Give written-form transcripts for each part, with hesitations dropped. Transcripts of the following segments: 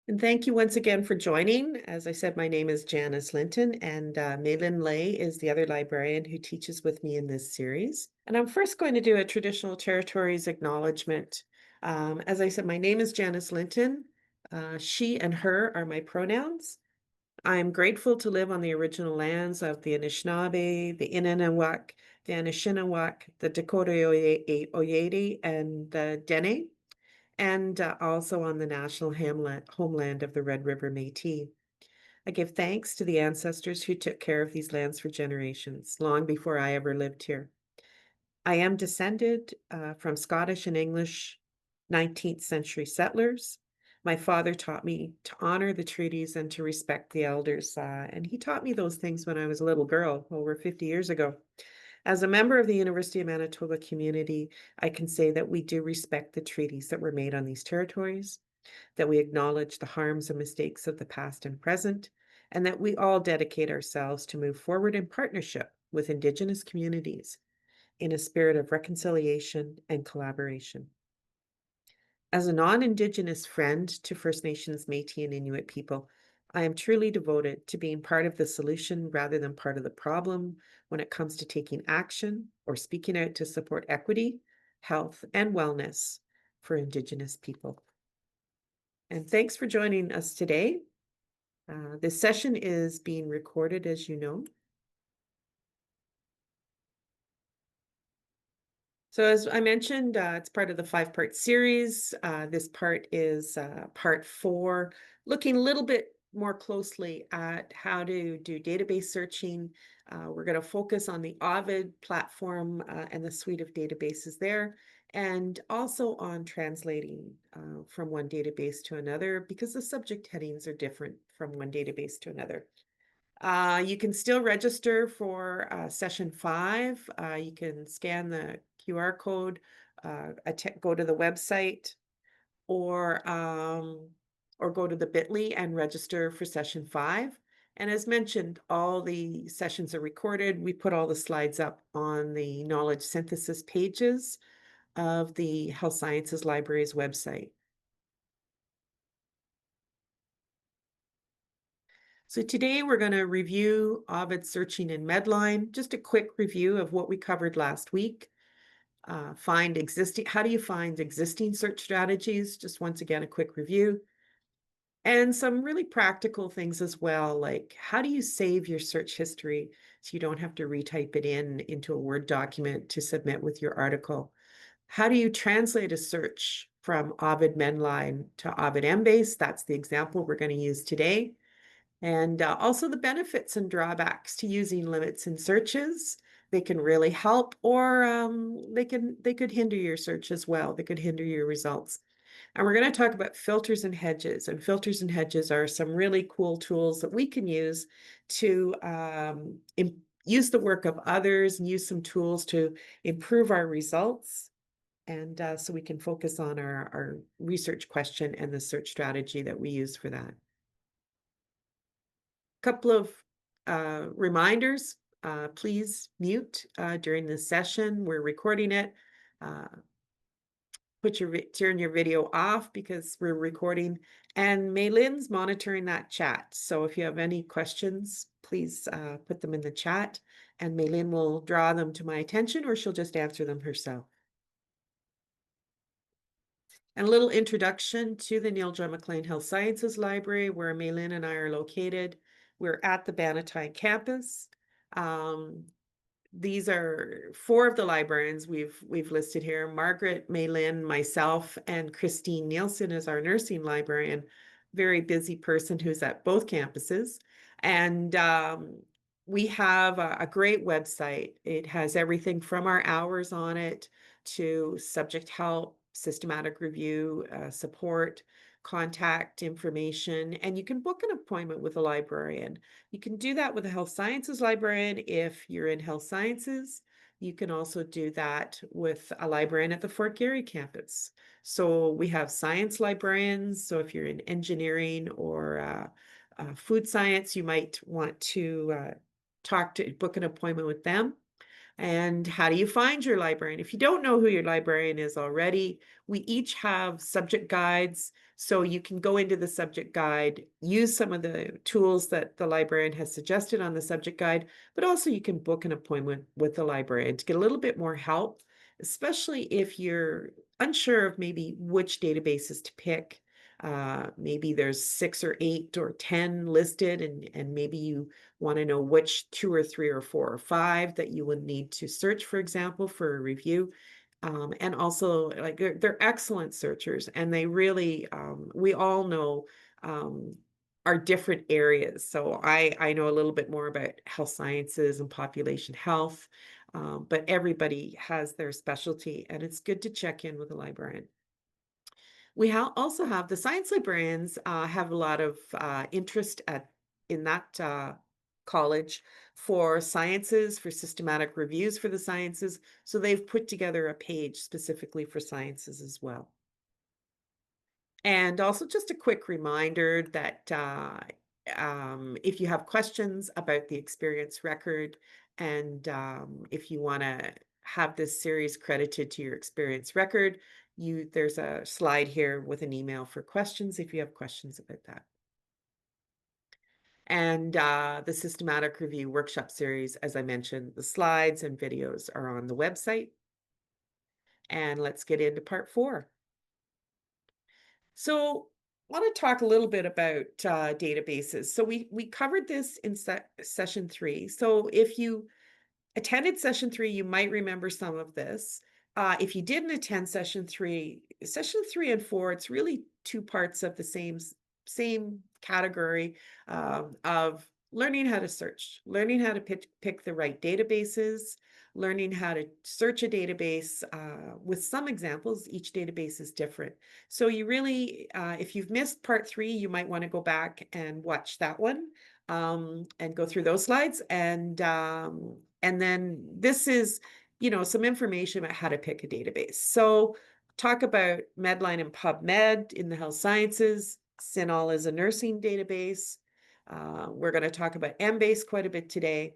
And thank you once again for joining. As I said, my name is Janice Linton, and Maylin Lay is the other librarian who teaches with me in this series. And I'm first going to do a traditional territories acknowledgement. As I said, my name is Janice Linton. She and her are my pronouns. I'm grateful to live on the original lands of the Anishinaabe, the Inanawak, the Anishinawak, the Dakota Oyedi, and the Dene, and also on the national homeland of the Red River Métis. I give thanks to the ancestors who took care of these lands for generations, long before I ever lived here. I am descended from Scottish and English 19th century settlers. My father taught me to honor the treaties and to respect the elders, and he taught me those things when I was a little girl over 50 years ago. As a member of the University of Manitoba community, I can say that we do respect the treaties that were made on these territories, that we acknowledge the harms and mistakes of the past and present, and that we all dedicate ourselves to move forward in partnership with Indigenous communities in a spirit of reconciliation and collaboration. As a non-Indigenous friend to First Nations, Métis, and Inuit people, I am truly devoted to being part of the solution rather than part of the problem when it comes to taking action or speaking out to support equity, health, and wellness for Indigenous people. And thanks for joining us today. This session is being recorded, as you know. So as I mentioned, it's part of the 5-part series. This part is part 4, looking a little bit more closely at how to do database searching. We're going to focus on the OVID platform and the suite of databases there, and also on translating from one database to another, because the subject headings are different from one database to another. You can still register for session 5. You can scan the QR code, go to the website, or go to the bit.ly and register for session 5. And as mentioned, all the sessions are recorded. We put all the slides up on the knowledge synthesis pages of the Health Sciences Library's website. So today we're going to review OVID searching in Medline, just a quick review of what we covered last week. How do you find existing search strategies? Just once again, a quick review. And some really practical things as well, like how do you save your search history so you don't have to retype it into a Word document to submit with your article? How do you translate a search from OVID Medline to OVID EMBASE? That's the example we're going to use today. And also the benefits and drawbacks to using limits in searches. They can really help, or they could hinder your search as well. They could hinder your results. And we're going to talk about filters and hedges. And filters and hedges are some really cool tools that we can use to use the work of others and use some tools to improve our results. And so we can focus on our research question and the search strategy that we use for that. Couple of reminders. Please mute during this session. We're recording it. Turn your video off because we're recording. And Maylin's monitoring that chat. So if you have any questions, please put them in the chat, and Maylin will draw them to my attention, or she'll just answer them herself. And a little introduction to the Neil John MacLean Health Sciences Library, where Maylin and I are located. We're at the Bannatyne campus. These are 4 of the librarians we've listed here: Margaret, Maylin, myself, and Christine Nielsen is our nursing librarian. Very busy person who's at both campuses. And we have a great website. It has everything from our hours on it to subject help, systematic review, support, contact information, and you can book an appointment with a librarian. You can do that with a health sciences librarian if you're in health sciences. You can also do that with a librarian at the Fort Garry campus. So we have science librarians. So if you're in engineering or food science, you might want to book an appointment with them. And how do you find your librarian? If you don't know who your librarian is already, we each have subject guides. So you can go into the subject guide, use some of the tools that the librarian has suggested on the subject guide, but also you can book an appointment with the librarian to get a little bit more help, especially if you're unsure of maybe which databases to pick. Maybe there's 6 or 8 or 10 listed, and maybe you want to know which 2 or 3 or 4 or 5 that you would need to search, for example, for a review. And also, like, they're excellent searchers, and they really, we all know, um, our different areas. So I know a little bit more about health sciences and population health, but everybody has their specialty, and it's good to check in with a librarian. We also have the science librarians have a lot of interest in that college for sciences, for systematic reviews for the sciences. So they've put together a page specifically for sciences as well. And also just a quick reminder that if you have questions about the experience record, and if you want to have this series credited to your experience record, there's a slide here with an email for questions if you have questions about that. And the systematic review workshop series, as I mentioned, the slides and videos are on the website. And let's get into part 4. So I want to talk a little bit about databases. So we covered this in session 3. So if you attended session 3, you might remember some of this. If you didn't attend session 3 and 4, it's really 2 parts of the same category of learning how to search, learning how to pick the right databases, learning how to search a database with some examples. Each database is different. So you really, if you've missed part 3, you might want to go back and watch that one and go through those slides. And then this is, some information about how to pick a database. So talk about Medline and PubMed in the health sciences. CINAHL is a nursing database. We're going to talk about EMBASE quite a bit today.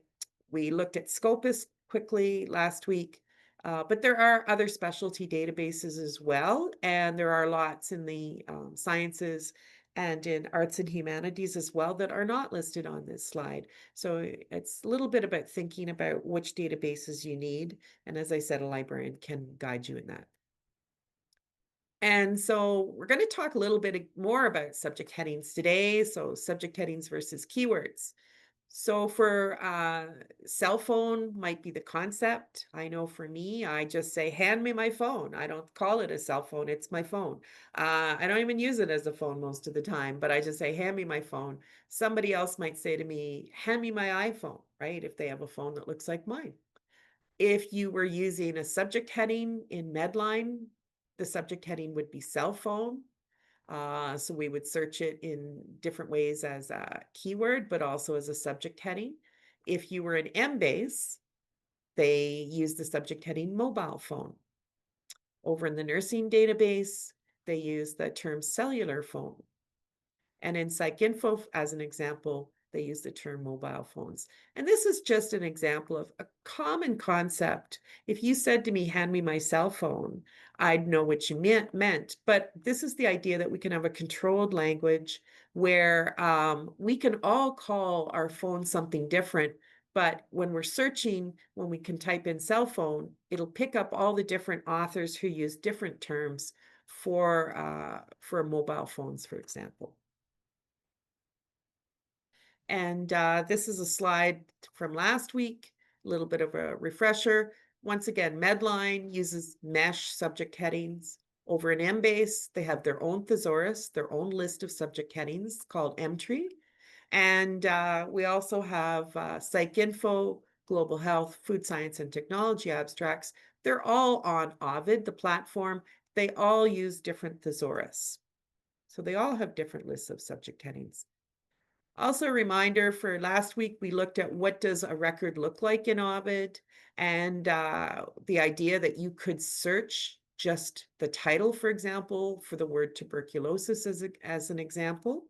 We looked at Scopus quickly last week, but there are other specialty databases as well, and there are lots in the sciences and in arts and humanities as well that are not listed on this slide. So it's a little bit about thinking about which databases you need, and as I said, a librarian can guide you in that. And so we're going to talk a little bit more about subject headings today. So subject headings versus keywords. So for cell phone might be the concept. I know for me, I just say, hand me my phone. I don't call it a cell phone. It's my phone. I don't even use it as a phone most of the time, but I just say, hand me my phone. Somebody else might say to me, hand me my iPhone, right? If they have a phone that looks like mine. If you were using a subject heading in Medline, the subject heading would be cell phone. So we would search it in different ways as a keyword, but also as a subject heading. If you were in EMBASE, they use the subject heading mobile phone. Over in the nursing database, they use the term cellular phone. And in PsycInfo, as an example, they use the term mobile phones. And this is just an example of a common concept. If you said to me, hand me my cell phone, I'd know what you meant. But this is the idea that we can have a controlled language where we can all call our phone something different. But when we're searching, when we can type in cell phone, it'll pick up all the different authors who use different terms for mobile phones, for example. And this is a slide from last week, a little bit of a refresher. Once again, Medline uses mesh subject headings. Over in EMBASE, they have their own thesaurus, their own list of subject headings called Emtree. And we also have PsycInfo, Global Health, Food Science and Technology abstracts. They're all on OVID, the platform. They all use different thesaurus. So they all have different lists of subject headings. Also a reminder, for last week, we looked at what does a record look like in OVID, and the idea that you could search just the title, for example, for the word tuberculosis as an example.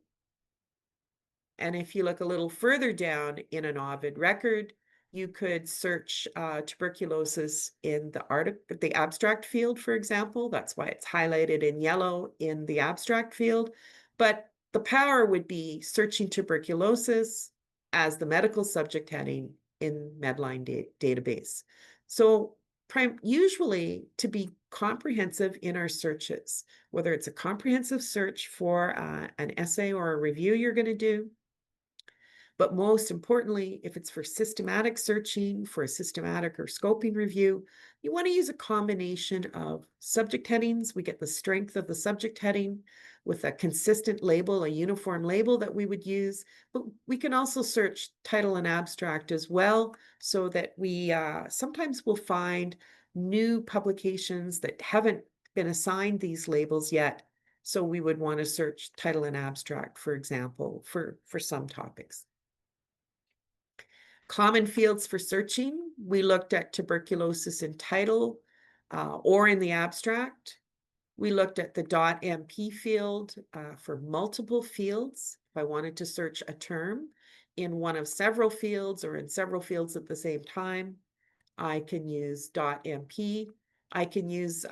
And if you look a little further down in an OVID record, You could search tuberculosis in the abstract field, for example. That's why it's highlighted in yellow in the abstract field. But the power would be searching tuberculosis as the medical subject heading in Medline database. So usually to be comprehensive in our searches, whether it's a comprehensive search for an essay or a review you're going to do, but most importantly, if it's for systematic searching, for a systematic or scoping review, you want to use a combination of subject headings. We get the strength of the subject heading with a consistent label, a uniform label that we would use. But we can also search title and abstract as well, so that we sometimes will find new publications that haven't been assigned these labels yet. So we would want to search title and abstract, for example, for some topics. Common fields for searching, we looked at tuberculosis in title or in the abstract. We looked at the .mp field for multiple fields. If I wanted to search a term in one of several fields or in several fields at the same time, I can use .mp. I can use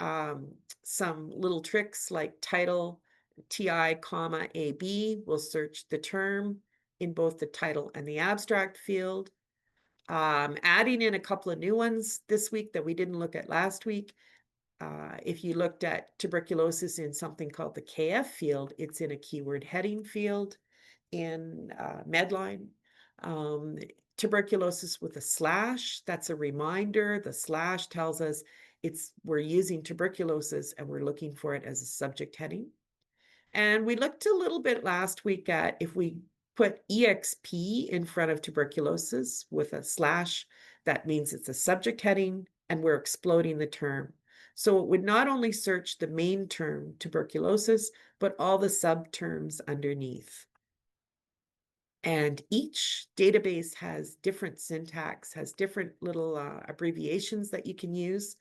some little tricks like title, TI, comma, AB will search the term in both the title and the abstract field. Adding in a couple of new ones this week that we didn't look at last week. If you looked at tuberculosis in something called the KF field, it's in a keyword heading field in Medline. Tuberculosis with a slash, that's a reminder. The slash tells us we're using tuberculosis and we're looking for it as a subject heading. And we looked a little bit last week at if we put EXP in front of tuberculosis with a slash, that means it's a subject heading and we're exploding the term. So it would not only search the main term, tuberculosis, but all the subterms underneath. And each database has different syntax, has different little abbreviations that you can use.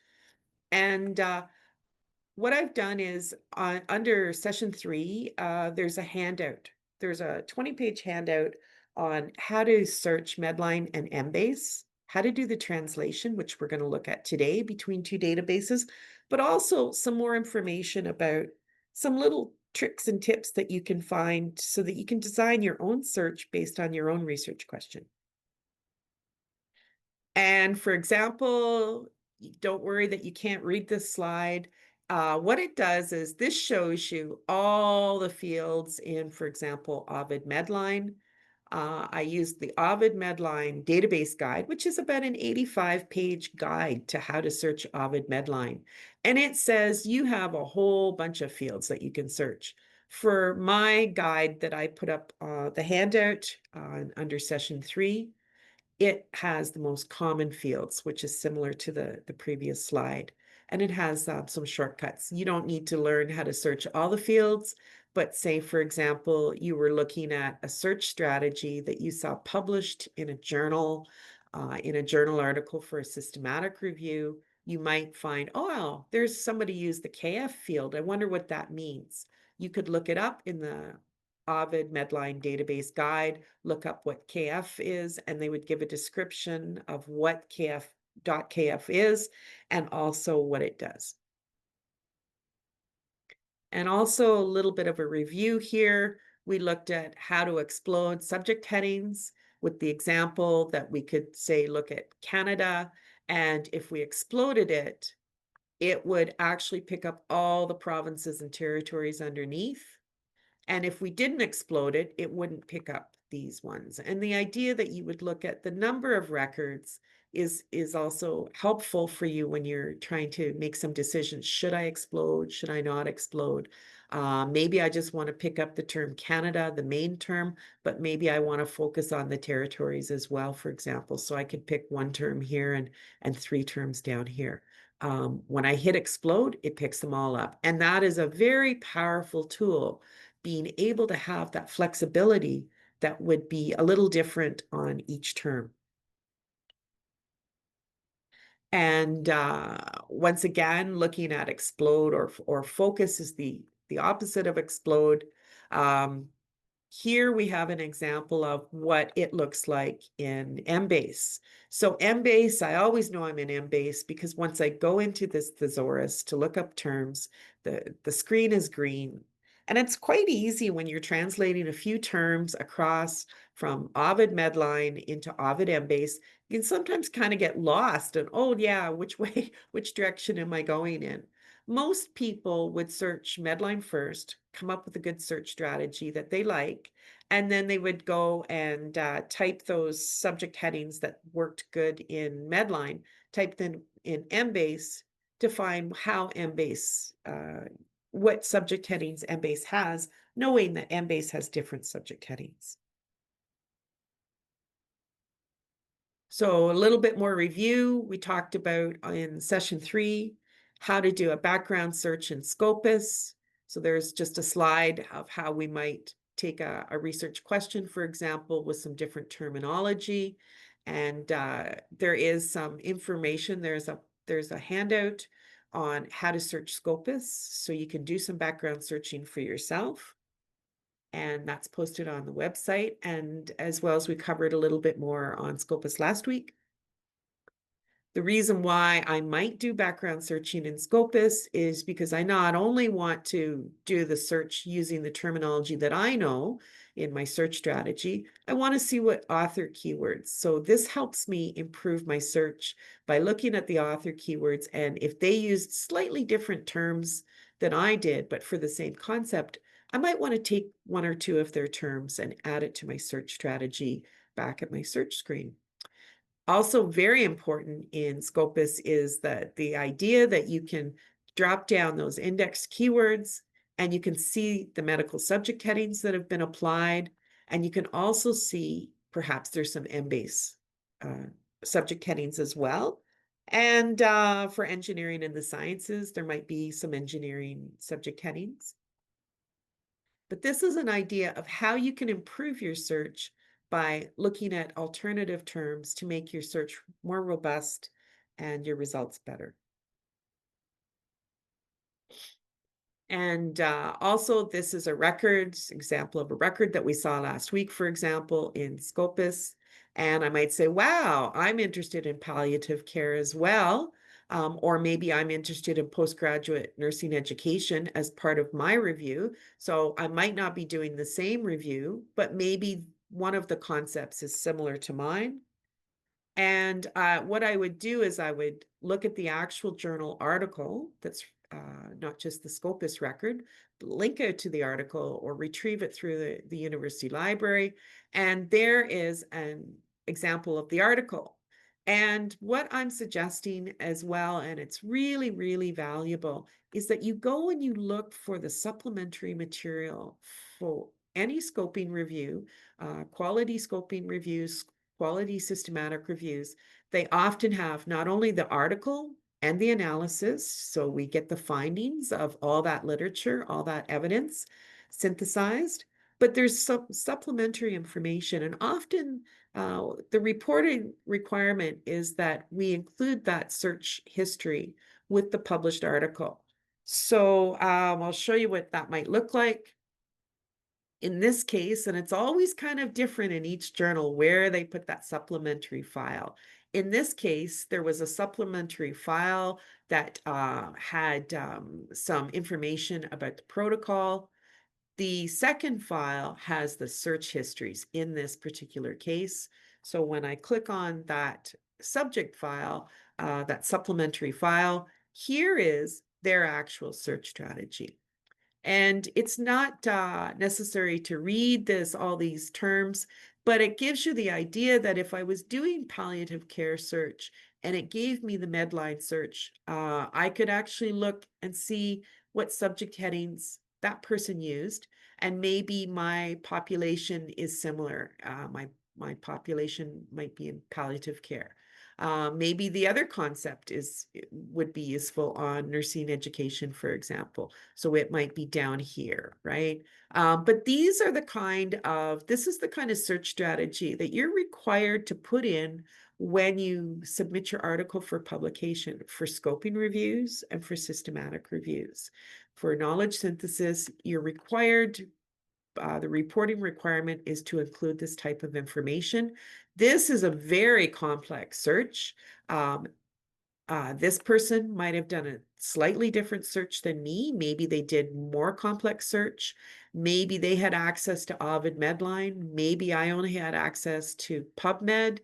And what I've done is under session 3, there's a handout. There's a 20-page handout on how to search Medline and EMBASE, how to do the translation, which we're going to look at today between two databases, but also some more information about some little tricks and tips that you can find so that you can design your own search based on your own research question. And for example, don't worry that you can't read this slide. What it does is this shows you all the fields in, for example, OVID Medline. I used the OVID Medline database guide, which is about an 85-page guide to how to search OVID Medline. And it says you have a whole bunch of fields that you can search. For my guide that I put up the handout under session 3, it has the most common fields, which is similar to the previous slide. And it has some shortcuts. You don't need to learn how to search all the fields, but say, for example, you were looking at a search strategy that you saw published in a journal article for a systematic review. You might find, oh, there's somebody used the KF field. I wonder what that means. You could look it up in the OVID Medline database guide, look up what KF is, and they would give a description of what KF is and also what it does. And also a little bit of a review here. We looked at how to explode subject headings with the example that we could say, look at Canada, and if we exploded it, it would actually pick up all the provinces and territories underneath. And if we didn't explode it, it wouldn't pick up these ones. And the idea that you would look at the number of records is also helpful for you when you're trying to make some decisions. Should I explode? Should I not explode? Maybe I just want to pick up the term Canada, the main term, but maybe I want to focus on the territories as well, for example. So I could pick one term here and 3 terms down here. When I hit explode, it picks them all up. And that is a very powerful tool, being able to have that flexibility that would be a little different on each term. And once again, looking at explode or focus is the opposite of explode. Here we have an example of what it looks like in EMBASE. So EMBASE, I always know I'm in EMBASE because once I go into this thesaurus to look up terms, the screen is green. And it's quite easy when you're translating a few terms across from OVID Medline into OVID EMBASE. You can sometimes kind of get lost and, oh yeah, which way, which direction am I going in? Most people would search Medline first, come up with a good search strategy that they like, and then they would go and type those subject headings that worked good in Medline, type them in EMBASE to find how EMBASE, what subject headings EMBASE has, knowing that EMBASE has different subject headings. So a little bit more review. We talked about in session 3, how to do a background search in Scopus. So there's just a slide of how we might take a research question, for example, with some different terminology. And there is some information. There's a handout on how to search Scopus, so you can do some background searching for yourself. And that's posted on the website. And as well as we covered a little bit more on Scopus last week. The reason why I might do background searching in Scopus is because I not only want to do the search using the terminology that I know in my search strategy, I want to see what author keywords. So this helps me improve my search by looking at the author keywords. And if they used slightly different terms than I did, but for the same concept, I might want to take one or two of their terms and add it to my search strategy back at my search screen. Also very important in Scopus is that the idea that you can drop down those index keywords and you can see the medical subject headings that have been applied. And you can also see perhaps there's some EMBASE subject headings as well. And for engineering and the sciences, there might be some engineering subject headings. But this is an idea of how you can improve your search by looking at alternative terms to make your search more robust and your results better. And also, this is a example of a record that we saw last week, for example, in Scopus. And I might say, wow, I'm interested in palliative care as well. Or maybe I'm interested in postgraduate nursing education as part of my review. So I might not be doing the same review, but maybe one of the concepts is similar to mine. And what I would do is I would look at the actual journal article that's not just the Scopus record, but link out to the article or retrieve it through the university library. And there is an example of the article. And what I'm suggesting as well, and it's really, really valuable, is that you go and you look for the supplementary material for any scoping review, quality scoping reviews, quality systematic reviews. They often have not only the article and the analysis, so we get the findings of all that literature, all that evidence synthesized, but there's some supplementary information. And often the reporting requirement is that we include that search history with the published article. So I'll show you what that might look like. In this case, and it's always kind of different in each journal where they put that supplementary file. In this case, there was a supplementary file that had some information about the protocol. The second file has the search histories in this particular case. So when I click on that subject file, that supplementary file, here is their actual search strategy. And it's not necessary to read all these terms, but it gives you the idea that if I was doing palliative care search and it gave me the Medline search, I could actually look and see what subject headings that person used. And maybe my population is similar. My population might be in palliative care. Maybe the other concept would be useful on nursing education, for example. So it might be down here, right? But this is the kind of search strategy that you're required to put in when you submit your article for publication for scoping reviews and for systematic reviews. For knowledge synthesis, you're required the reporting requirement is to include this type of information. This is a very complex search. This person might have done a slightly different search than me. Maybe they did more complex search. Maybe they had access to OVID Medline. Maybe I only had access to PubMed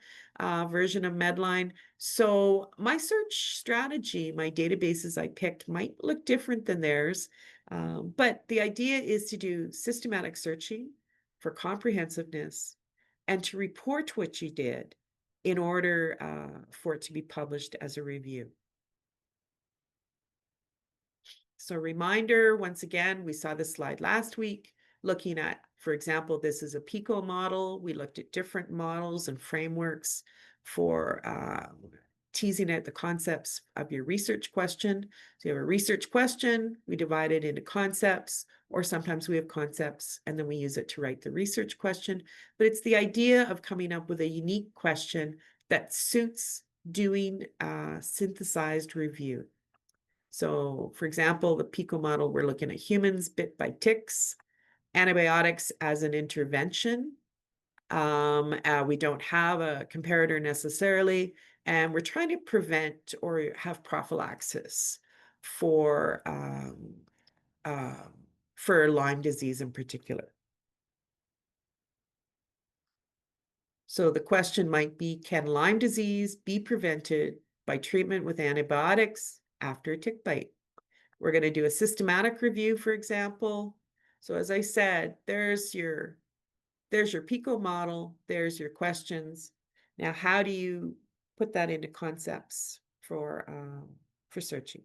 version of Medline. So my search strategy, my databases I picked might look different than theirs. But the idea is to do systematic searching for comprehensiveness and to report what you did in order for it to be published as a review. So reminder, once again, we saw this slide last week, looking at, for example, this is a PICO model. We looked at different models and frameworks for teasing out the concepts of your research question. So you have a research question, we divide it into concepts, or sometimes we have concepts and then we use it to write the research question. But it's the idea of coming up with a unique question that suits doing a synthesized review. So for example, the PICO model, we're looking at humans bit by ticks, antibiotics as an intervention. We don't have a comparator necessarily, and we're trying to prevent or have prophylaxis for Lyme disease in particular. So the question might be, can Lyme disease be prevented by treatment with antibiotics after a tick bite? We're going to do a systematic review, for example. So as I said, there's your PICO model, there's your questions. Now, how do you put that into concepts for searching?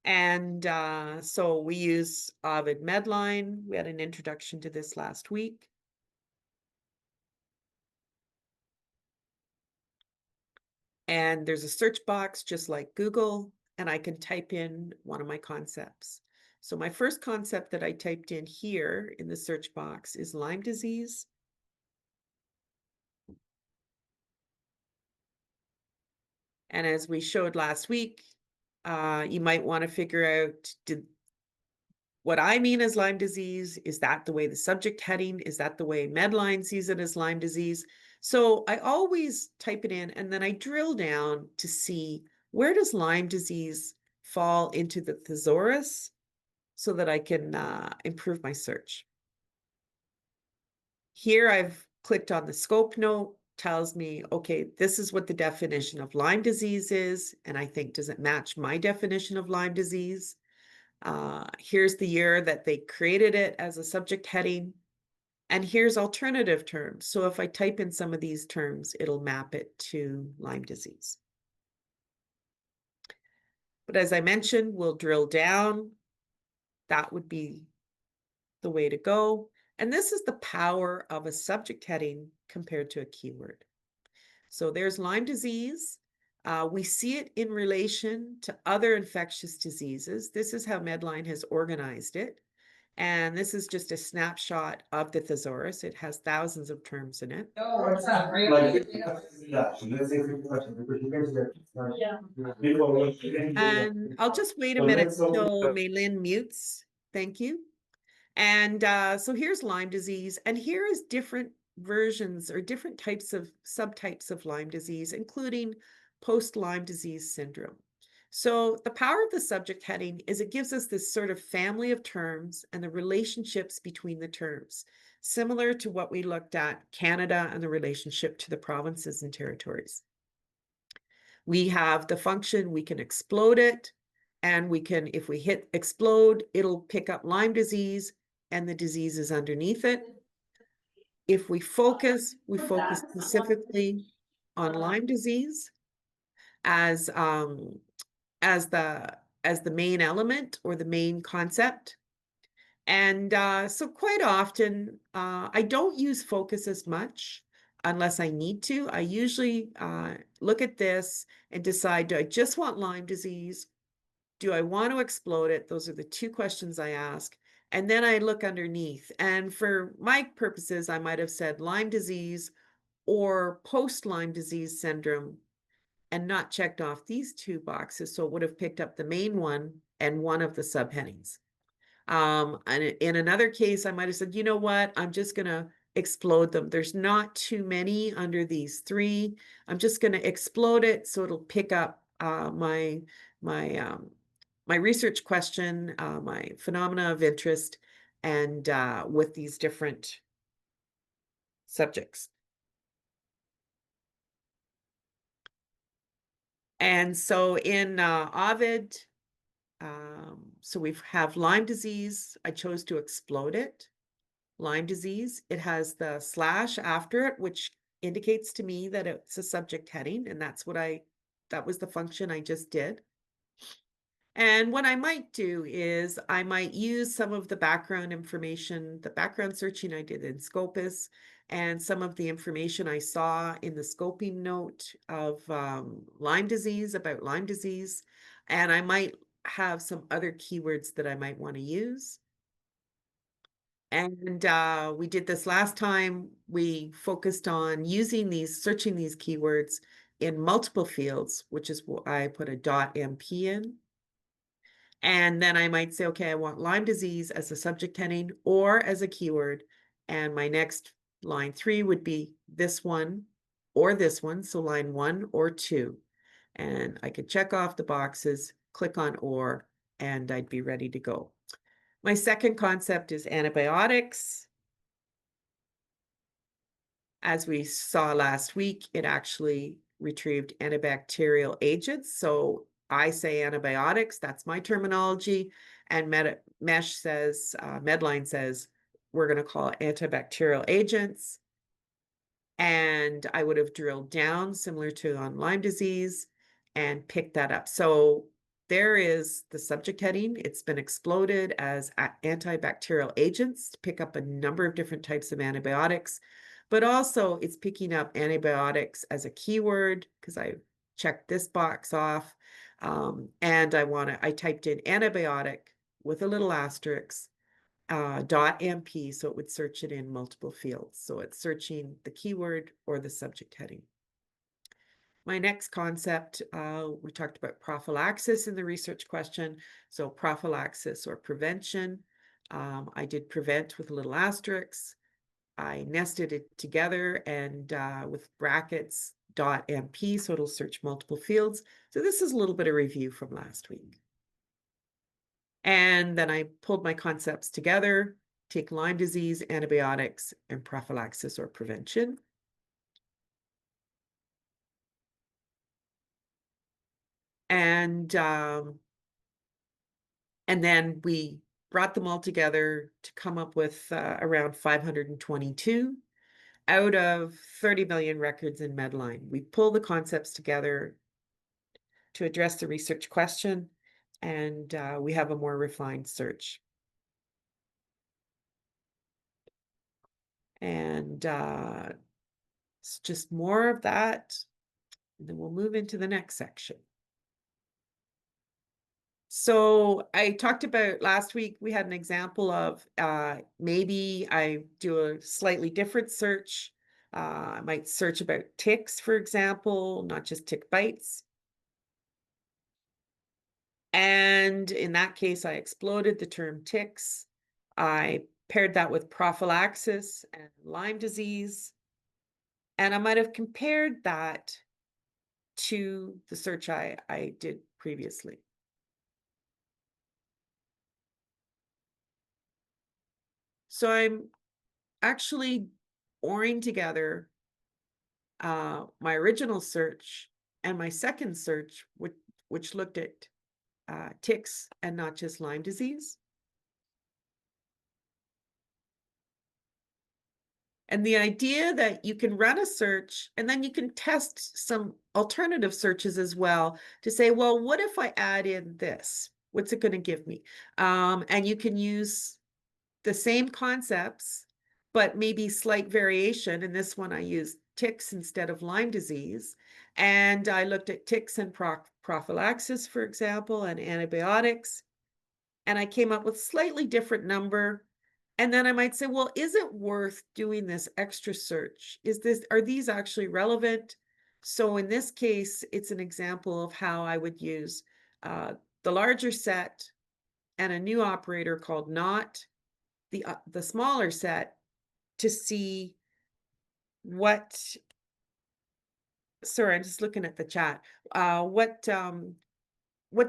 And so we use OVID Medline. We had an introduction to this last week. And there's a search box just like Google, and I can type in one of my concepts. So my first concept that I typed in here in the search box is Lyme disease. And as we showed last week, you might want to figure out, what I mean as Lyme disease, is that the way the subject heading? Is that the way Medline sees it as Lyme disease? So I always type it in and then I drill down to see, where does Lyme disease fall into the thesaurus so that I can improve my search. Here I've clicked on the scope note, tells me, okay, this is what the definition of Lyme disease is. And I think, does it match my definition of Lyme disease? Here's the year that they created it as a subject heading. And here's alternative terms. So if I type in some of these terms, it'll map it to Lyme disease. But as I mentioned, we'll drill down. That would be the way to go. And this is the power of a subject heading compared to a keyword. So there's Lyme disease. We see it in relation to other infectious diseases. This is how Medline has organized it. And this is just a snapshot of the thesaurus. It has thousands of terms in it. And I'll just wait a minute until Maylin mutes. Thank you. And so here's Lyme disease, and here is different versions or different types of subtypes of Lyme disease, including post-Lyme disease syndrome. So the power of the subject heading is it gives us this sort of family of terms and the relationships between the terms, similar to what we looked at Canada and the relationship to the provinces and territories. We have the function, we can explode it, and we can, if we hit explode, it'll pick up Lyme disease and the disease is underneath it. If we focus specifically on Lyme disease as the main element or the main concept. And so quite often, I don't use focus as much unless I need to. I usually look at this and decide, do I just want Lyme disease? Do I want to explode it? Those are the two questions I ask. And then I look underneath. And for my purposes, I might have said Lyme disease or post-Lyme disease syndrome and not checked off these two boxes. So it would have picked up the main one and one of the subheadings. And in another case, I might have said, you know what, I'm just going to explode them. There's not too many under these three. I'm just going to explode it so it'll pick up my my research question, my phenomena of interest, and with these different subjects. And so in OVID, so we have Lyme disease. I chose to explode it. Lyme disease. It has the slash after it, which indicates to me that it's a subject heading, and that was the function I just did. And what I might do is I might use some of the background information, the background searching I did in Scopus, and some of the information I saw in the scoping note of Lyme disease, about Lyme disease. And I might have some other keywords that I might want to use. And we did this last time. We focused on searching these keywords in multiple fields, which is what I put a .mp in. And then I might say, okay, I want Lyme disease as a subject heading or as a keyword. And my next line 3 would be this one or this one. So line 1 or 2. And I could check off the boxes, click on or, and I'd be ready to go. My second concept is antibiotics. As we saw last week, it actually retrieved antibacterial agents. So I say antibiotics, that's my terminology. And Medline says, we're going to call it antibacterial agents. And I would have drilled down, similar to on Lyme disease, and picked that up. So there is the subject heading. It's been exploded as antibacterial agents to pick up a number of different types of antibiotics, but also it's picking up antibiotics as a keyword because I checked this box off. And I typed in antibiotic with a little asterisk, .mp, so it would search it in multiple fields. So it's searching the keyword or the subject heading. My next concept, we talked about prophylaxis in the research question. So prophylaxis or prevention. I did prevent with a little asterisk. I nested it together and with brackets .mp, so it'll search multiple fields. So this is a little bit of review from last week. And then I pulled my concepts together, take Lyme disease, antibiotics, and prophylaxis or prevention. And then we brought them all together to come up with around 522 out of 30 million records in Medline. We pull the concepts together to address the research question, and we have a more refined search. And it's just more of that, and then we'll move into the next section. So I talked about last week, we had an example of maybe I do a slightly different search. I might search about ticks, for example, not just tick bites. And in that case, I exploded the term ticks. I paired that with prophylaxis and Lyme disease. And I might have compared that to the search I did previously. So I'm actually oring together my original search and my second search, which looked at ticks and not just Lyme disease. And the idea that you can run a search and then you can test some alternative searches as well to say, well, what if I add in this? What's it going to give me? And you can use the same concepts, but maybe slight variation. In this one, I used ticks instead of Lyme disease. And I looked at ticks and prophylaxis, for example, and antibiotics. And I came up with slightly different number. And then I might say, well, is it worth doing this extra search? Are these actually relevant? So in this case, it's an example of how I would use the larger set and a new operator called not, the smaller set, to see what, sorry, I'm just looking at the chat, what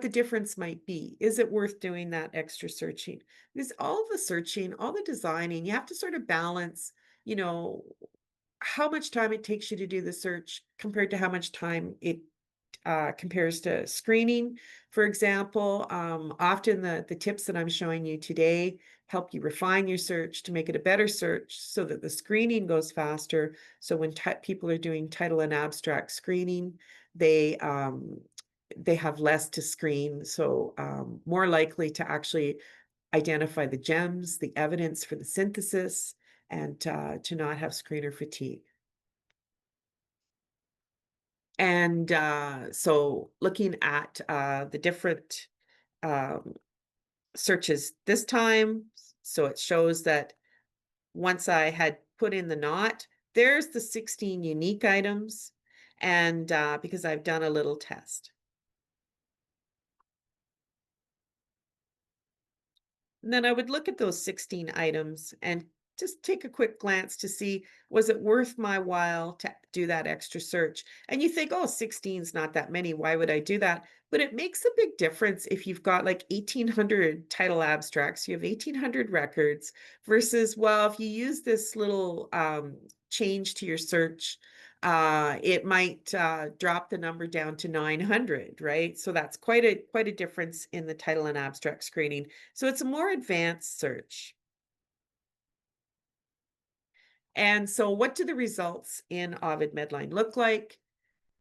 the difference might be. Is it worth doing that extra searching? Because all the searching, all the designing, you have to sort of balance, you know, how much time it takes you to do the search compared to how much time it compares to screening. For example, often the tips that I'm showing you today help you refine your search to make it a better search so that the screening goes faster. So when people are doing title and abstract screening, they um, they have less to screen, so more likely to actually identify the gems, the evidence for the synthesis, and to not have screener fatigue. And so looking at the different um, searches this time, so it shows that once I had put in the not, there's the 16 unique items, and because I've done a little test. And then I would look at those 16 items and just take a quick glance to see, was it worth my while to do that extra search? And you think, oh, 16 is not that many. Why would I do that? But it makes a big difference if you've got like 1,800 title abstracts, you have 1,800 records versus, well, if you use this little change to your search, it might drop the number down to 900, right? So that's quite a difference in the title and abstract screening. So it's a more advanced search. And so what do the results in OVID Medline look like?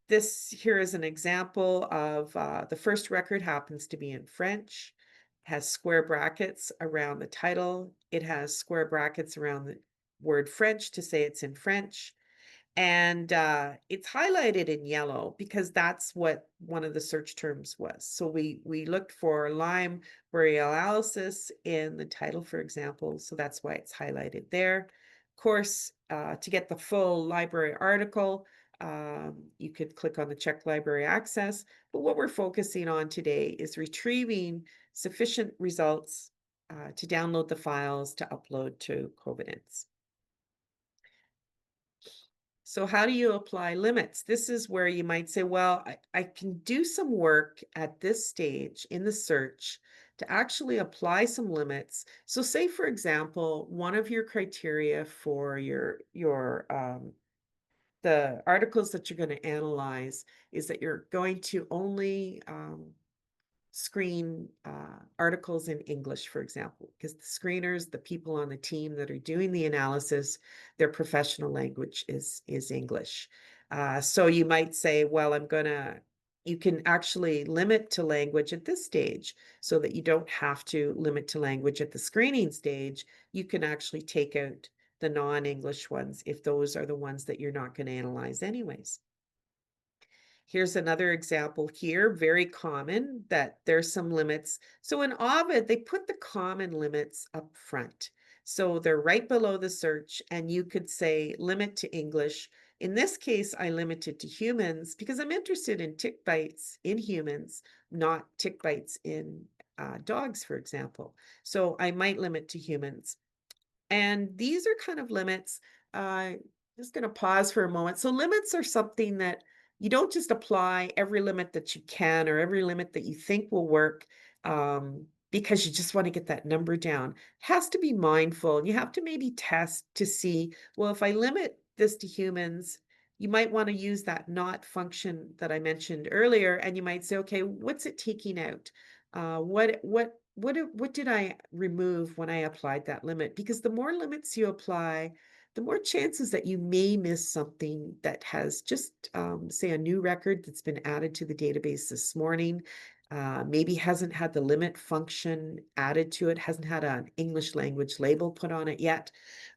This here is an example of the first record happens to be in French, has square brackets around the title. It has square brackets around the word French to say it's in French. And it's highlighted in yellow because that's what one of the search terms was. So we looked for Lyme borealis in the title, for example, so that's why it's highlighted there. Of course, to get the full library article, you could click on the Check Library Access, but what we're focusing on today is retrieving sufficient results to download the files to upload to Covidence. So how do you apply limits? This is where you might say, well, I can do some work at this stage in the search to actually apply some limits. So say, for example, one of your criteria for the articles that you're going to analyze is that you're going to only screen articles in English, for example, because the screeners, the people on the team that are doing the analysis, their professional language is English. So you might say, well, you can actually limit to language at this stage so that you don't have to limit to language at the screening stage. You can actually take out the non-English ones if those are the ones that you're not going to analyze anyways. Here's another example here, very common, that there's some limits. So in Ovid, they put the common limits up front. So they're right below the search, and you could say limit to English. In this case, I limited to humans because I'm interested in tick bites in humans, not tick bites in dogs, for example. So I might limit to humans. And these are kind of limits. Just going to pause for a moment. So limits are something that you don't just apply every limit that you can or every limit that you think will work because you just want to get that number down. It has to be mindful. And you have to maybe test to see, well, if I limit this to humans, you might want to use that not function that I mentioned earlier, and you might say, okay, what's it taking out? What did I remove when I applied that limit? Because the more limits you apply, the more chances that you may miss something that has just, say, a new record that's been added to the database this morning, maybe hasn't had the limit function added to it, hasn't had an English language label put on it yet.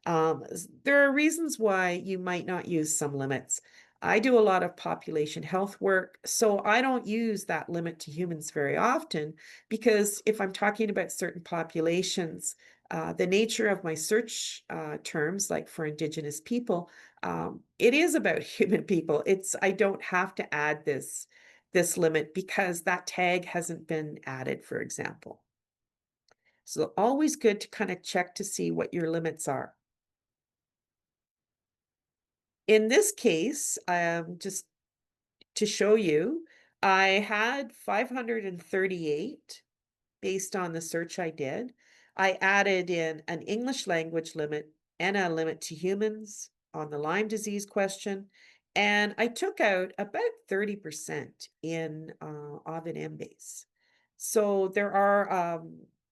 There are reasons why you might not use some limits. I do a lot of population health work, so I don't use that limit to humans very often because if I'm talking about certain populations, the nature of my search terms, like for Indigenous people, it is about human people. I don't have to add this limit because that tag hasn't been added, for example. So always good to kind of check to see what your limits are. In this case, just to show you, I had 538 based on the search I did. I added in an English language limit and a limit to humans on the Lyme disease question. And I took out about 30% in OVID EMBASE. So there are,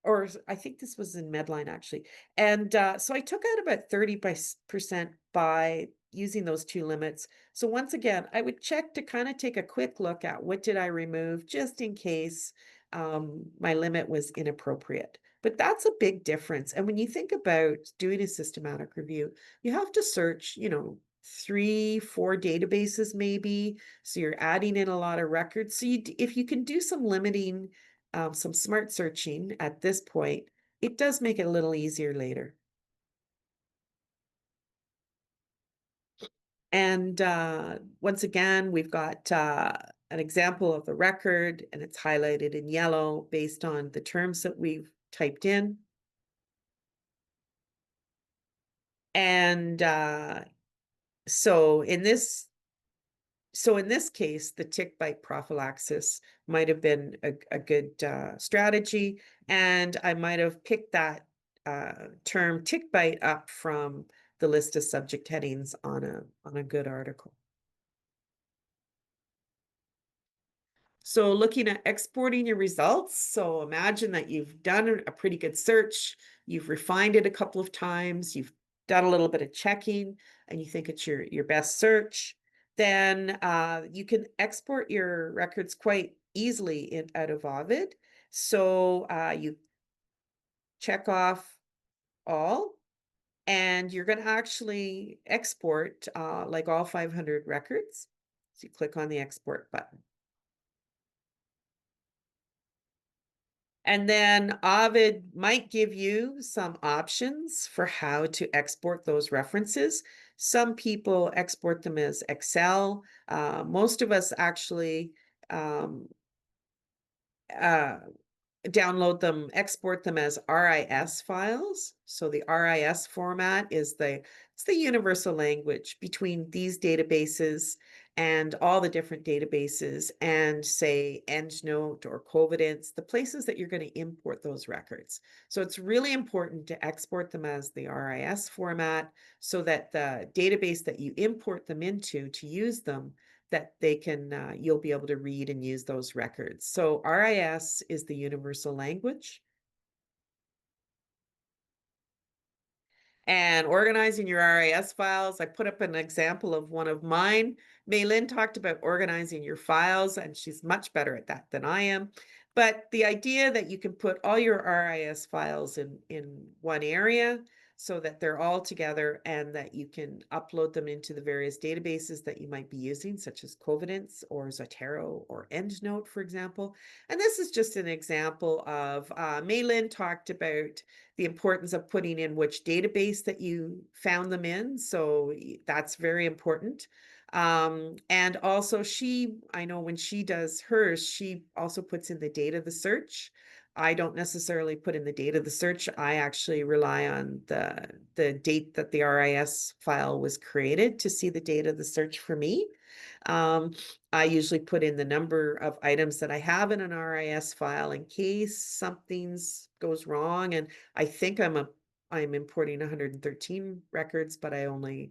or I think this was in Medline actually. And so I took out about 30% by using those two limits. So once again, I would check to kind of take a quick look at what did I remove just in case my limit was inappropriate. But that's a big difference. And when you think about doing a systematic review, you have to search, 3, 4 databases maybe. So you're adding in a lot of records. So if you can do some limiting, some smart searching at this point, it does make it a little easier later. And once again, we've got an example of the record, and it's highlighted in yellow based on the terms that we've typed in. And so in this case, the tick bite prophylaxis might have been a good strategy, and I might have picked that term tick bite up from the list of subject headings on a good article. So looking at exporting your results, so imagine that you've done a pretty good search, you've refined it a couple of times, you've done a little bit of checking, and you think it's your best search, then you can export your records quite easily out of OVID. So you check off all, and you're going to actually export like all 500 records. So you click on the export button. And then Ovid might give you some options for how to export those references. Some people export them as Excel. Most of us actually um, uh, download them, export them as RIS files. So the RIS format is it's the universal language between these databases and all the different databases, and say EndNote or Covidence, the places that you're going to import those records. So it's really important to export them as the RIS format so that the database that you import them into to use them, that they can, you'll be able to read and use those records. So RIS is the universal language. And organizing your RIS files, I put up an example of one of mine. Maylin talked about organizing your files, and she's much better at that than I am. But the idea that you can put all your RIS files in one area so that they're all together, and that you can upload them into the various databases that you might be using, such as Covidence or Zotero or EndNote, for example. And this is just an example of, Maylin talked about the importance of putting in which database that you found them in. So that's very important. And also I know when she does hers, she also puts in the date of the search. I don't necessarily put in the date of the search. I actually rely on the date that the RIS file was created to see the date of the search for me. Um, I usually put in the number of items that I have in an RIS file in case something's goes wrong. And I think I'm importing 113 records, but I only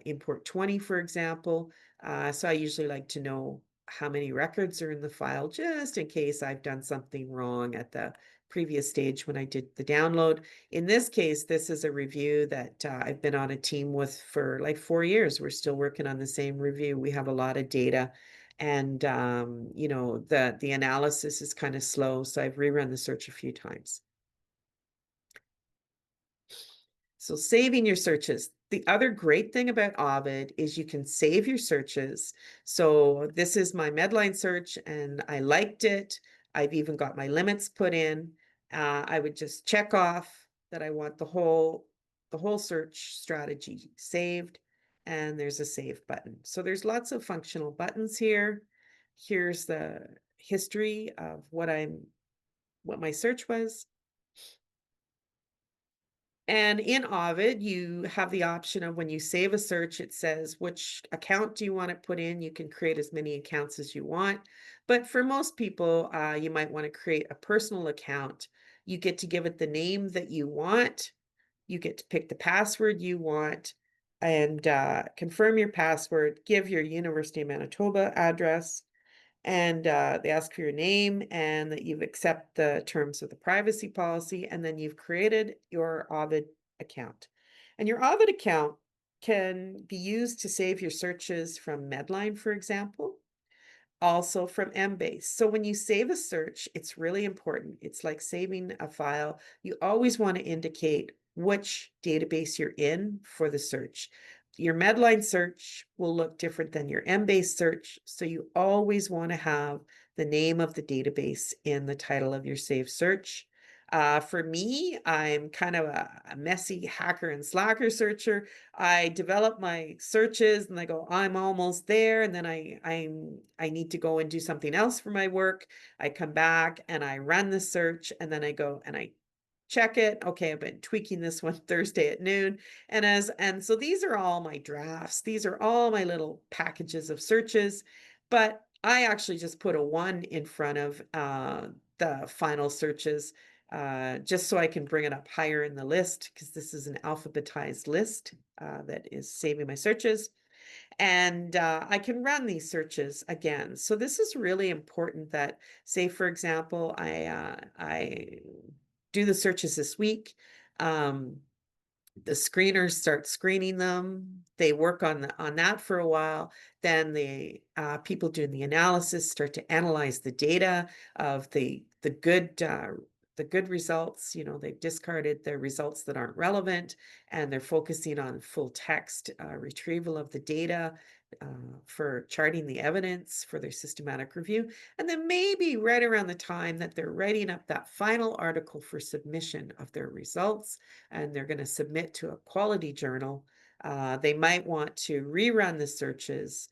import 20, for example. So I usually like to know how many records are in the file, just in case I've done something wrong at the previous stage when I did the download. In this case, this is a review that I've been on a team with for like 4 years. We're still working on the same review. We have a lot of data, and the analysis is kind of slow, so I've rerun the search a few times. So saving your searches. The other great thing about Ovid is you can save your searches. So this is my Medline search, and I liked it. I've even got my limits put in. I would just check off that I want the whole search strategy saved, and there's a save button. So there's lots of functional buttons here. Here's the history of what my search was. And in OVID, you have the option of when you save a search, it says which account do you want to put in. You can create as many accounts as you want. But for most people, you might want to create a personal account. You get to give it the name that you want. You get to pick the password you want and confirm your password, give your University of Manitoba address, and they ask for your name and that you've accept the terms of the privacy policy, and then you've created your OVID account. And your OVID account can be used to save your searches from Medline, for example, also from EMBASE. So when you save a search, it's really important. It's like saving a file. You always want to indicate which database you're in for the search. Your Medline search will look different than your EMBASE search, so you always want to have the name of the database in the title of your saved search. For me, I'm kind of a messy hacker and slacker searcher. I develop my searches and I go, I'm almost there, and then I need to go and do something else for my work. I come back and I run the search, and then I go and I check it. Okay, I've been tweaking this one Thursday at noon. And so these are all my drafts. These are all my little packages of searches, but I actually just put a 1 in front of the final searches just so I can bring it up higher in the list, because this is an alphabetized list that is saving my searches. And I can run these searches again. So this is really important that, say, for example, I do the searches this week. The screeners start screening them. They work on that for a while. Then the people doing the analysis start to analyze the data of the good results. You know, they've discarded the results that aren't relevant, and they're focusing on full text retrieval of the data for charting the evidence for their systematic review. And then maybe right around the time that they're writing up that final article for submission of their results, and they're going to submit to a quality journal, they might want to rerun the searches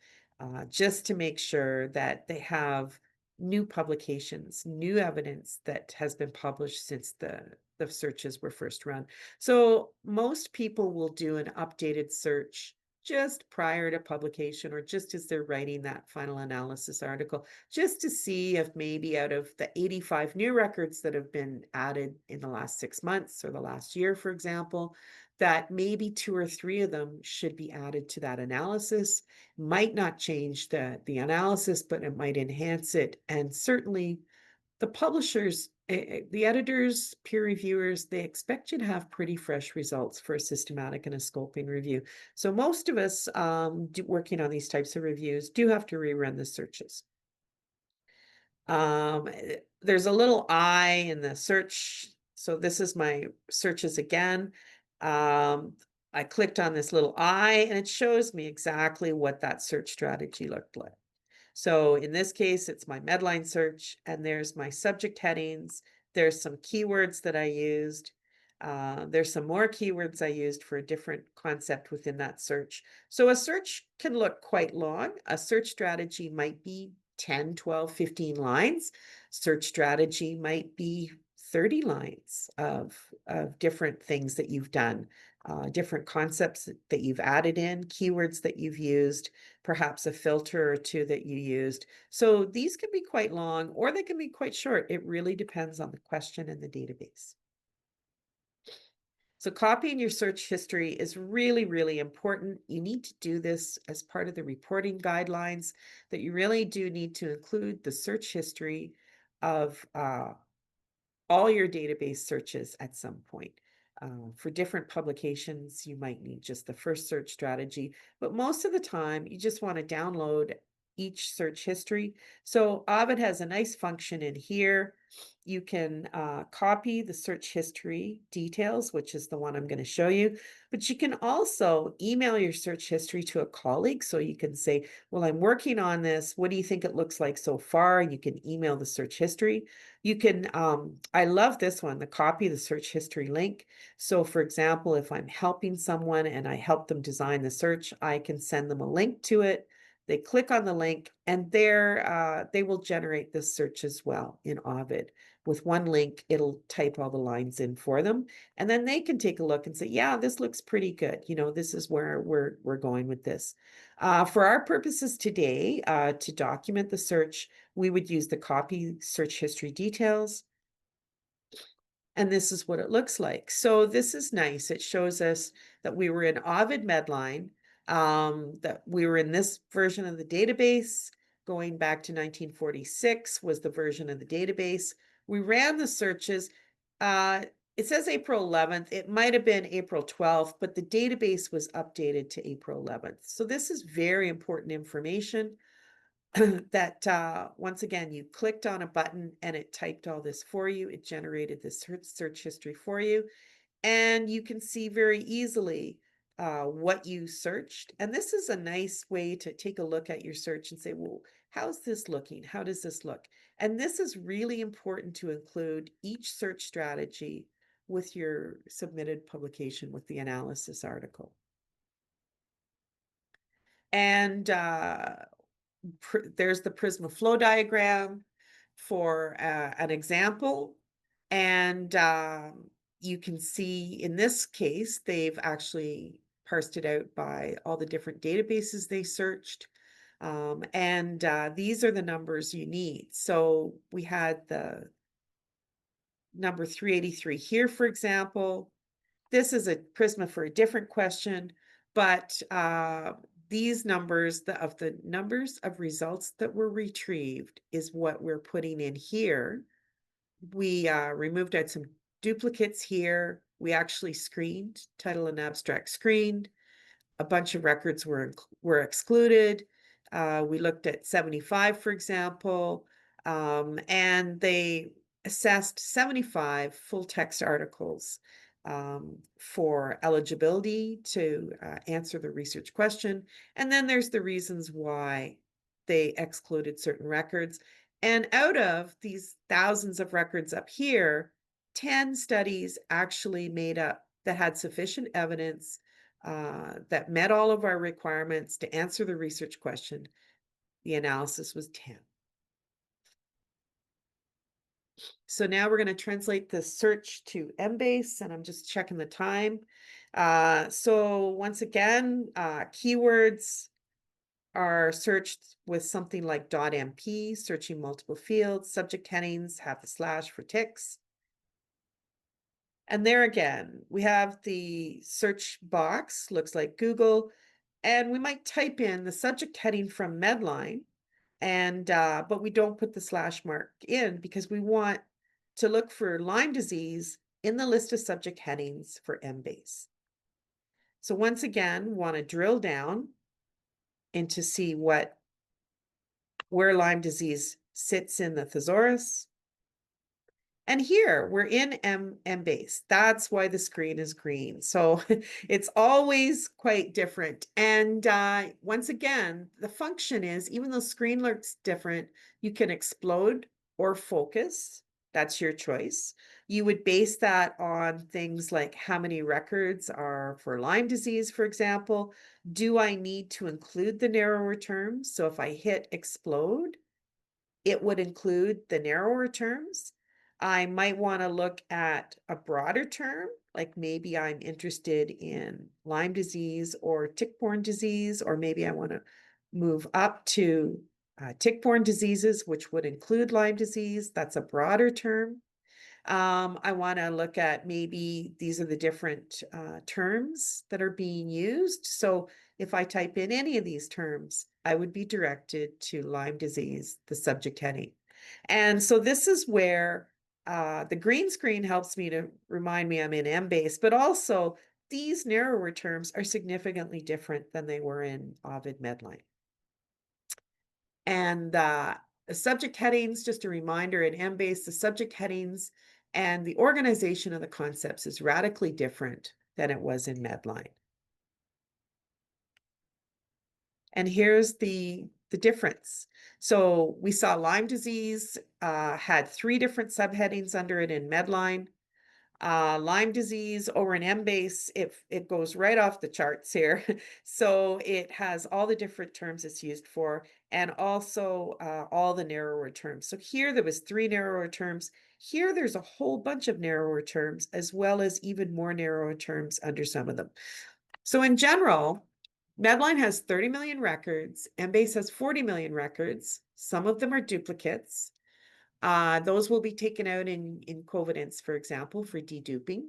just to make sure that they have new publications, new evidence that has been published since the searches were first run. So most people will do an updated search just prior to publication, or just as they're writing that final analysis article, just to see if maybe out of the 85 new records that have been added in the last 6 months or the last year, for example, that maybe 2 or 3 of them should be added to that analysis. Might not change the analysis, but it might enhance it. And certainly the publishers, the editors, peer reviewers, they expect you to have pretty fresh results for a systematic and a scoping review. So most of us working on these types of reviews do have to rerun the searches. There's a little I in the search. So this is my searches again. I clicked on this little I, and it shows me exactly what that search strategy looked like. So in this case, it's my Medline search, and there's my subject headings. There's some keywords that I used. There's some more keywords I used for a different concept within that search. So a search can look quite long. A search strategy might be 10, 12, 15 lines. Search strategy might be 30 lines of different things that you've done, different concepts that you've added in, keywords that you've used, perhaps a filter or 2 that you used. So these can be quite long, or they can be quite short. It really depends on the question and the database. So copying your search history is really, really important. You need to do this as part of the reporting guidelines, that you really do need to include the search history of all your database searches at some point. For different publications, you might need just the first search strategy, but most of the time you just want to download each search history. So OVID has a nice function in here. You can copy the search history details, which is the one I'm going to show you, but you can also email your search history to a colleague. So you can say, well, I'm working on this. What do you think it looks like so far? And you can email the search history. You can, I love this one, the copy the search history link. So for example, if I'm helping someone and I help them design the search, I can send them a link to it. They click on the link, and there they will generate this search as well in OVID. With one link, it'll type all the lines in for them, and then they can take a look and say, yeah, this looks pretty good. You know, this is where we're going with this. For our purposes today, to document the search, we would use the copy search history details. And this is what it looks like. So this is nice. It shows us that we were in OVID Medline, that we were in this version of the database. Going back to 1946 was the version of the database. We ran the searches. It says April 11th. It might have been April 12th, but the database was updated to April 11th. So this is very important information. That once again, you clicked on a button and it typed all this for you. It generated this search history for you. And you can see very easily what you searched. And this is a nice way to take a look at your search and say, well, how's this looking? How does this look? And this is really important to include each search strategy with your submitted publication with the analysis article. And there's the Prisma flow diagram for an example. And you can see in this case, they've actually parsed it out by all the different databases they searched. And these are the numbers you need. So we had the number 383 here, for example. This is a Prisma for a different question, but these numbers, the numbers of results that were retrieved is what we're putting in here. We removed out some duplicates here. We actually screened, title and abstract screened. A bunch of records were excluded. We looked at 75, for example, and they assessed 75 full text articles for eligibility to answer the research question. And then there's the reasons why they excluded certain records. And out of these thousands of records up here, 10 studies actually made up that had sufficient evidence that met all of our requirements to answer the research question. The analysis was 10. So now we're going to translate the search to EMBASE, and I'm just checking the time. So once again, keywords are searched with something like .mp, searching multiple fields. Subject headings have the slash for ticks. And there again, we have the search box, looks like Google, and we might type in the subject heading from Medline, and but we don't put the slash mark in because we want to look for Lyme disease in the list of subject headings for EMBASE. So once again, want to drill down into see where Lyme disease sits in the thesaurus. And here we're in EMBASE. That's why the screen is green. So it's always quite different. And once again, the function is, even though screen looks different, you can explode or focus. That's your choice. You would base that on things like how many records are for Lyme disease, for example. Do I need to include the narrower terms? So if I hit explode, it would include the narrower terms. I might want to look at a broader term, like maybe I'm interested in Lyme disease or tick-borne disease, or maybe I want to move up to tick-borne diseases, which would include Lyme disease. That's a broader term. I want to look at maybe these are the different terms that are being used. So if I type in any of these terms, I would be directed to Lyme disease, the subject heading. And so this is where the green screen helps me to remind me I'm in EMBASE, but also these narrower terms are significantly different than they were in OVID Medline. And the subject headings, just a reminder, in EMBASE, the subject headings and the organization of the concepts is radically different than it was in Medline. And here's the difference. So we saw Lyme disease had 3 different subheadings under it in Medline. Lyme disease over an EMBASE, it goes right off the charts here. So it has all the different terms it's used for, and also all the narrower terms. So here there was 3 narrower terms. Here there's a whole bunch of narrower terms, as well as even more narrower terms under some of them. So in general, Medline has 30 million records, EMBASE has 40 million records. Some of them are duplicates. Those will be taken out in Covidence, for example, for deduping.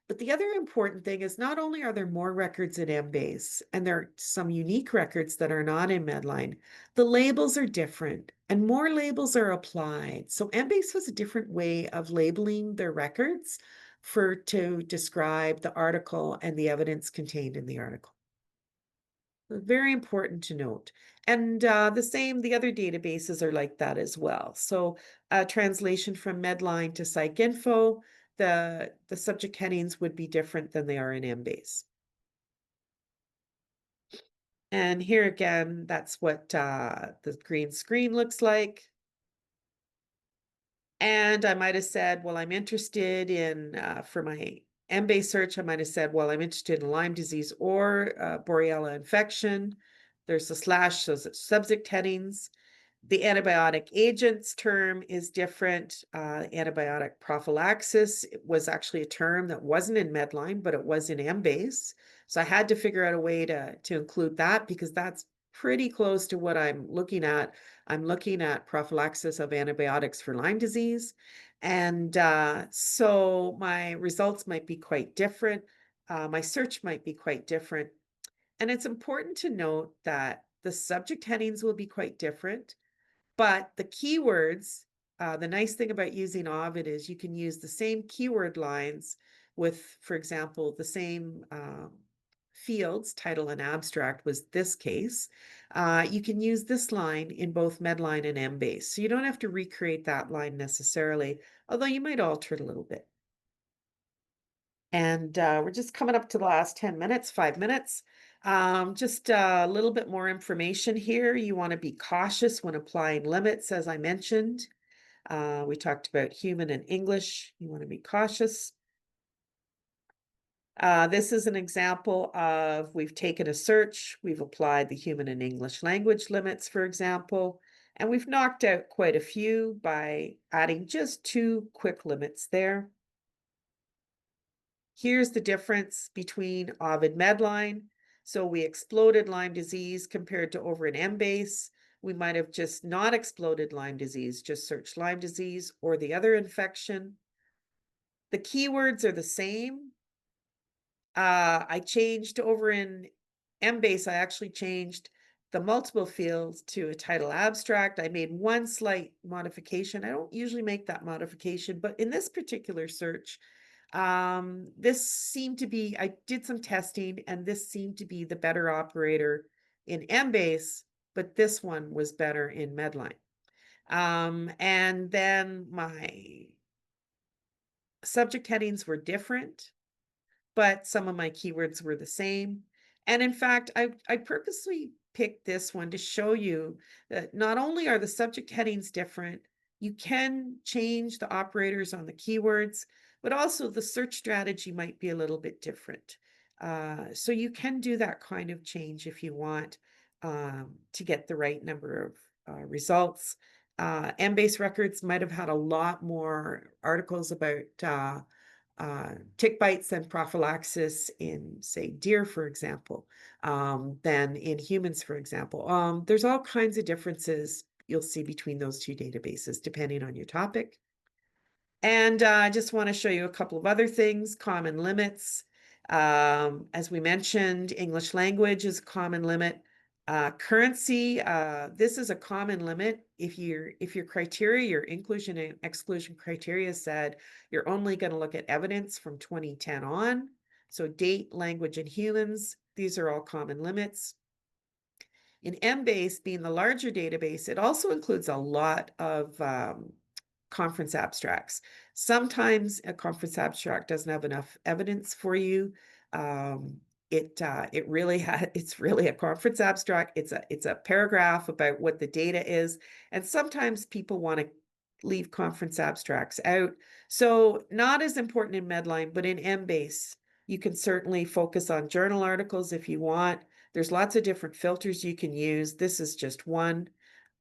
But the other important thing is not only are there more records in EMBASE, and there are some unique records that are not in Medline, the labels are different and more labels are applied. So EMBASE has a different way of labeling their records to describe the article and the evidence contained in the article. Very important to note. And the other databases are like that as well. So translation from Medline to PsycInfo, the subject headings would be different than they are in EMBASE. And here again, that's what the green screen looks like. And I might have said, well, I'm interested in, for my EMBASE search, I might have said, well, I'm interested in Lyme disease or Borrelia infection. There's a slash, so it's subject headings. The antibiotic agents term is different. Antibiotic prophylaxis was actually a term that wasn't in Medline, but it was in EMBASE. So I had to figure out a way to include that because that's pretty close to what I'm looking at. I'm looking at prophylaxis of antibiotics for Lyme disease. And so my results might be quite different. My search might be quite different. And it's important to note that the subject headings will be quite different. But the keywords, the nice thing about using OVID is you can use the same keyword lines with, for example, the same fields, title and abstract was this case. You can use this line in both Medline and EMBASE. So you don't have to recreate that line necessarily, although you might alter it a little bit. And we're just coming up to the last 10 minutes, 5 minutes. Just a little bit more information here. You want to be cautious when applying limits, as I mentioned. We talked about human and English. You want to be cautious. This is an example of we've taken a search, we've applied the human and English language limits, for example, and we've knocked out quite a few by adding just 2 quick limits there. Here's the difference between OVID Medline. So we exploded Lyme disease compared to over an EMBASE. We might have just not exploded Lyme disease, just searched Lyme disease or the other infection. The keywords are the same. I changed over in EMBASE, I actually changed the multiple fields to a title abstract. I made one slight modification. I don't usually make that modification, but in this particular search, this seemed to be, I did some testing and this seemed to be the better operator in EMBASE, but this one was better in Medline. And then my subject headings were different, but some of my keywords were the same. And in fact, I purposely picked this one to show you that not only are the subject headings different, you can change the operators on the keywords, but also the search strategy might be a little bit different. So you can do that kind of change if you want to get the right number of results. EMBASE records might have had a lot more articles about tick bites and prophylaxis in, say, deer, for example, than in humans, for example. There's all kinds of differences you'll see between those 2 databases, depending on your topic. And I just want to show you a couple of other things, common limits. As we mentioned, English language is a common limit. Currency, this is a common limit. If your criteria, your inclusion and exclusion criteria said you're only going to look at evidence from 2010 on, so date, language, and humans, these are all common limits. In EMBASE, being the larger database, it also includes a lot of conference abstracts. Sometimes a conference abstract doesn't have enough evidence for you. It's really a conference abstract. It's a paragraph about what the data is, and sometimes people want to leave conference abstracts out. So not as important in Medline, but in EMBASE, you can certainly focus on journal articles if you want. There's lots of different filters you can use. This is just one,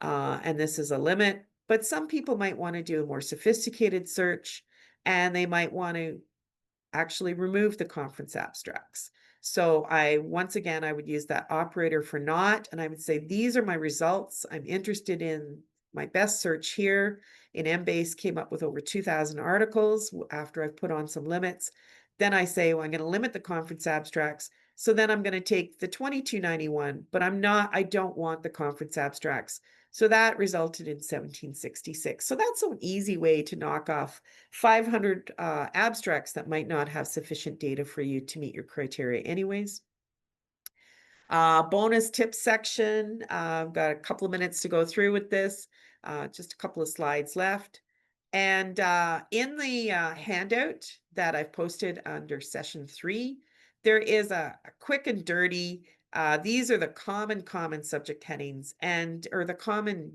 and this is a limit. But some people might want to do a more sophisticated search, and they might want to actually remove the conference abstracts. So once again, I would use that operator for not, and I would say, these are my results. I'm interested in my best search here. In EMBASE came up with over 2,000 articles after I've put on some limits. Then I say, well, I'm going to limit the conference abstracts. So then I'm going to take the 2291, but I don't want the conference abstracts. So that resulted in 1766. So that's an easy way to knock off 500 abstracts that might not have sufficient data for you to meet your criteria anyways. Bonus tips section. I've got a couple of minutes to go through with this. Just a couple of slides left. And in the handout that I've posted under session 3, there is a quick and dirty. These are the common subject headings or the common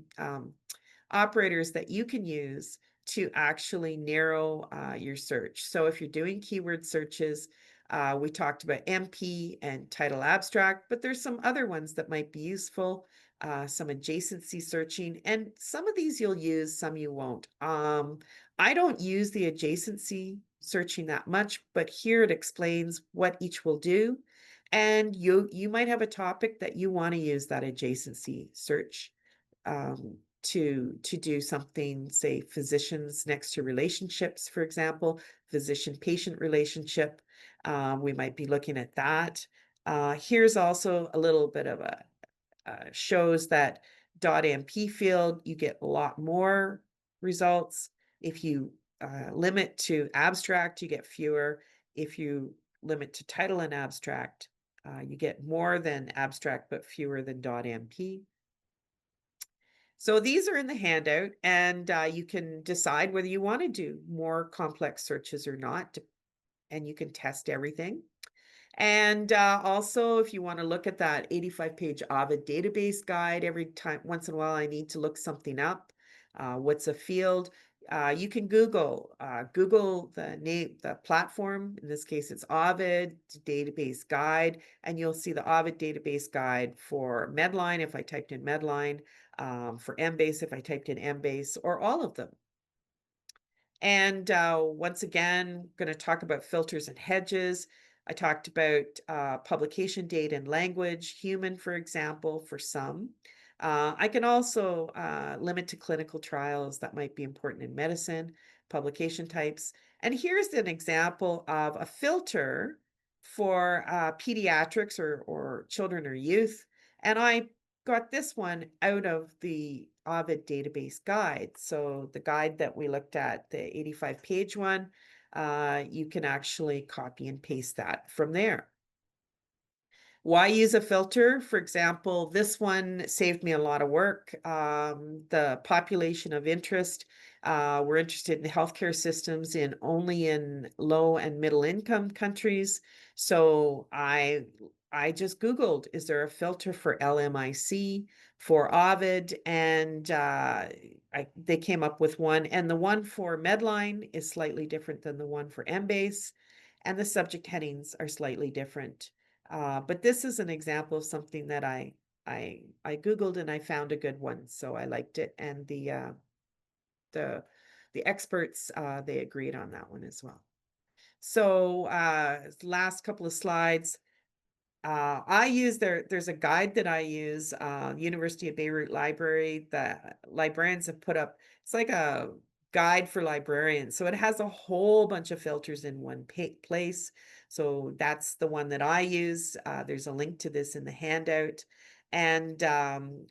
operators that you can use to actually narrow your search. So if you're doing keyword searches, we talked about MP and title abstract, but there's some other ones that might be useful, some adjacency searching, and some of these you'll use, some you won't. I don't use the adjacency searching that much, but here it explains what each will do. And you might have a topic that you want to use that adjacency search to do something, say physicians next to relationships, for example, physician-patient relationship. We might be looking at that. Here's also a little bit of a shows that .mp field, you get a lot more results. If you limit to abstract, you get fewer. If you limit to title and abstract, you get more than abstract, but fewer than .mp. So these are in the handout, and you can decide whether you want to do more complex searches or not, and you can test everything. And also, if you want to look at that 85-page OVID database guide, once in a while, I need to look something up. What's a field? You can Google the platform. In this case, it's OVID database guide, and you'll see the OVID database guide for Medline if I typed in Medline, for EMBASE if I typed in EMBASE, or all of them. And once again, going to talk about filters and hedges. I talked about publication date and language, human, for example, for some. I can also limit to clinical trials that might be important in medicine, publication types. And here's an example of a filter for pediatrics or children or youth. And I got this one out of the OVID database guide. So the guide that we looked at, the 85-page one, you can actually copy and paste that from there. Why use a filter? For example, this one saved me a lot of work. The population of interest, we're interested in healthcare systems only in low and middle income countries. So I just Googled, is there a filter for LMIC for OVID? And they came up with one. And the one for Medline is slightly different than the one for EMBASE. And the subject headings are slightly different. But this is an example of something that I Googled and I found a good one, so I liked it. And the experts, they agreed on that one as well. So last couple of slides. There's a guide that I use, University of Beirut Library, that librarians have put up. It's like a guide for librarians. So it has a whole bunch of filters in one place. So that's the one that I use. There's a link to this in the handout. And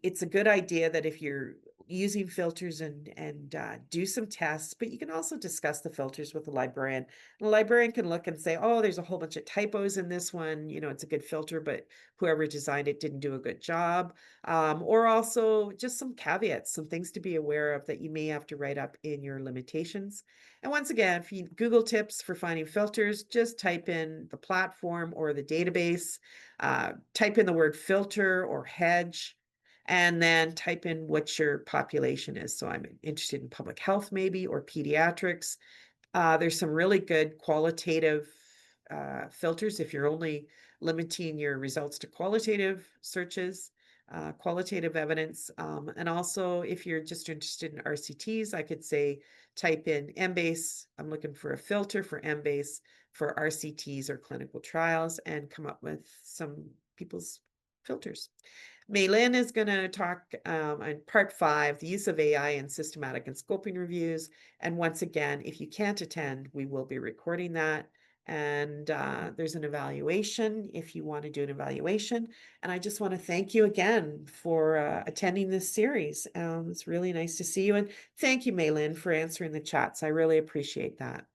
it's a good idea that if you're using filters and do some tests, but you can also discuss the filters with the librarian. And the librarian can look and say, oh, there's a whole bunch of typos in this one. You know, it's a good filter, but whoever designed it didn't do a good job. Or also just some caveats, some things to be aware of that you may have to write up in your limitations. And once again, if you Google tips for finding filters, just type in the platform or the database, type in the word filter or hedge. and then type in what your population is. So I'm interested in public health maybe, or pediatrics. There's some really good qualitative filters if you're only limiting your results to qualitative searches, qualitative evidence. And also, if you're just interested in RCTs, I could say type in EMBASE. I'm looking for a filter for EMBASE for RCTs or clinical trials, and come up with some people's filters. Maylin is going to talk on part 5, the use of AI in systematic and scoping reviews. And once again, if you can't attend, we will be recording that. And there's an evaluation if you want to do an evaluation. And I just want to thank you again for attending this series. It's really nice to see you. And thank you, Maylin, for answering the chats. I really appreciate that.